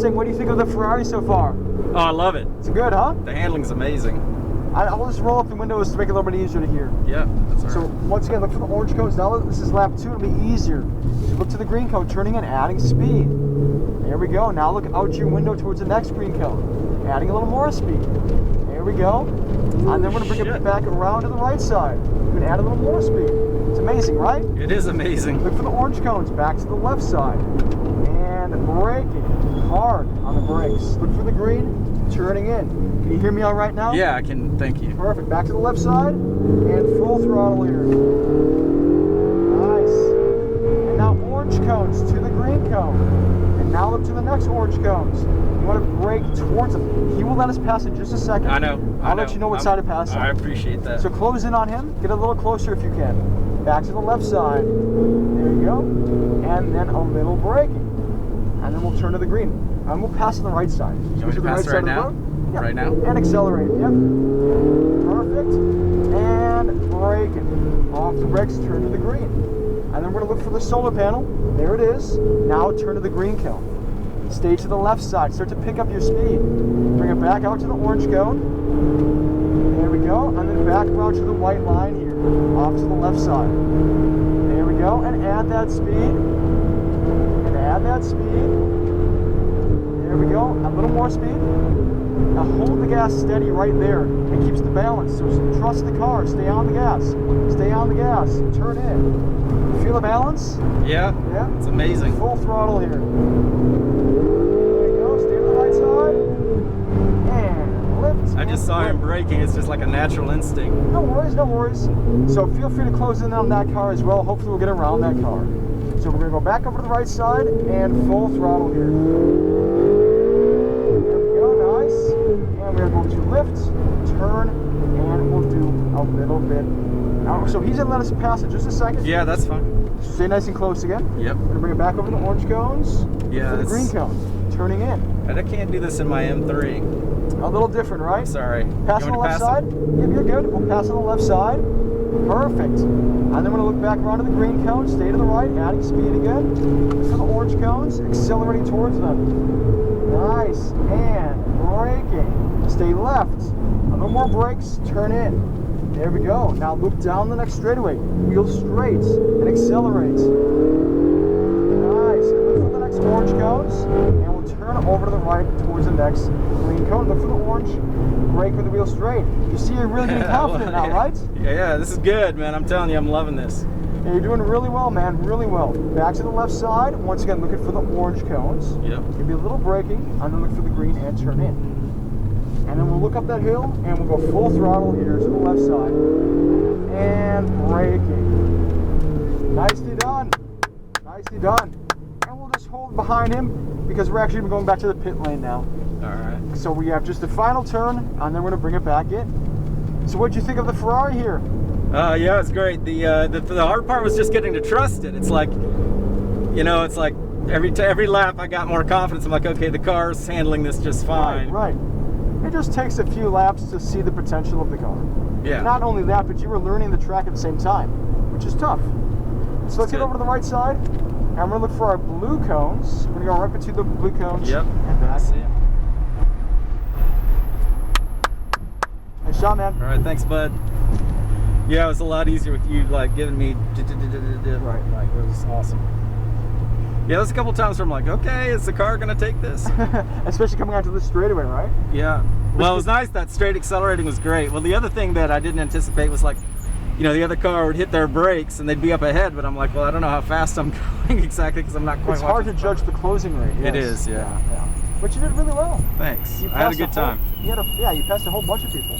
Amazing. What do you think of the Ferrari so far? Oh, I love it. It's good, huh? The handling's amazing. I'll just roll up the windows to make it a little bit easier to hear. Yeah, that's all So right. once again, look for the orange cones. Now that this is lap 2, it'll be easier. So look to the green cone, turning in, adding speed. There we go. Now look out your window towards the next green cone, adding a little more speed. There we go. And then we're going to bring it back around to the right side. You can add a little more speed. It's amazing, right? It is amazing. Look for the orange cones, back to the left side. And braking hard on the brakes. Look for the green, turning in. Can you hear me all right now? Yeah, I can. Thank you. Perfect. Back to the left side and full throttle here. Nice. And now orange cones to the green cone. And now up to the next orange cones. You want to brake towards him. He will let us pass in just a second. I know. I'll let you know what side to pass on. I appreciate that. So close in on him. Get a little closer if you can. Back to the left side. There you go. And then a little braking. And then we'll turn to the green. And we'll pass on the right side. You want me to pass right now? Yep. Right now? And accelerate. Yep. Perfect. And braking. Off the brakes, turn to the green. And then we're going to look for the solar panel. There it is. Now turn to the green cone. Stay to the left side. Start to pick up your speed. Bring it back out to the orange cone. There we go. And then back around to the white line here. Off to the left side. There we go. And add that speed. And add that speed. There we go. A little more speed. Now hold the gas steady right there. It keeps the balance. So trust the car. Stay on the gas. Stay on the gas. Turn in. You feel the balance? Yeah. Yeah. It's amazing. Full throttle here. There you go. Stay to the right side. And lift. I just saw him braking. It's just like a natural instinct. No worries, no worries. So feel free to close in on that car as well. Hopefully we'll get around that car. So we're going to go back over to the right side and full throttle here. There we go, nice. And we're going to lift, turn, and we'll do a little bit. Now, so he's going to let us pass in just a second. Yeah, that's fine. Stay nice and close again. Yep. We're going to bring it back over the orange cones. Yeah, to the green cone. Turning in. And I can't do this in my M3. A little different, right? I'm sorry. Pass You on the want left to pass side? it? Yep, you're good. We'll pass on the left side. Perfect. And then we're going to look back around to the green cone, stay to the right, adding speed again. For the orange cones, accelerating towards them. Nice. And braking. Stay left. A little more brakes, turn in. There we go. Now look down the next straightaway. Wheel straight and accelerate. Nice. And look for the next orange cones. And we'll turn over to the right towards the next green cone. Look for the orange. Brake with the wheel straight. You see you're really getting confident now, right? Yeah, this is good, man. I'm telling you, I'm loving this. Yeah, you're doing really well, man. Really well. Back to the left side. Once again, looking for the orange cones. Yep. Maybe a little braking, and then look for the green and turn in. And then we'll look up that hill, and we'll go full throttle here to the left side. And braking. Nicely done. Nicely done. And we'll just hold behind him, because we're actually going back to the pit lane now. All right. So we have just the final turn, and then we're going to bring it back in. So what'd you think of the Ferrari here? Yeah, it's great. The hard part was just getting to trust it. It's like, you know, it's like every lap I got more confidence. I'm like, okay, the car's handling this just fine. Right. It just takes a few laps to see the potential of the car. Yeah. Not only that, but you were learning the track at the same time, which is tough. So let's get over to the right side, and we're going to look for our blue cones. We're going to go right between the blue cones. Yep. And back. I see him. Nice shot, man. All right, thanks, bud. Yeah, it was a lot easier with you, like, giving me Right. Like, it was awesome. Yeah, there's a couple times where I'm like, okay, is the car gonna take this? Especially coming onto this straightaway, right? Yeah. Well, it was nice. That straight accelerating was great. Well, the other thing that I didn't anticipate was like, you know, the other car would hit their brakes and they'd be up ahead, but I'm like, well, I don't know how fast I'm going exactly because I'm not quite. It's hard to judge the closing rate. Yes. It is, yeah. But you did really well. Thanks. You I had a passed good time. You passed a whole bunch of people.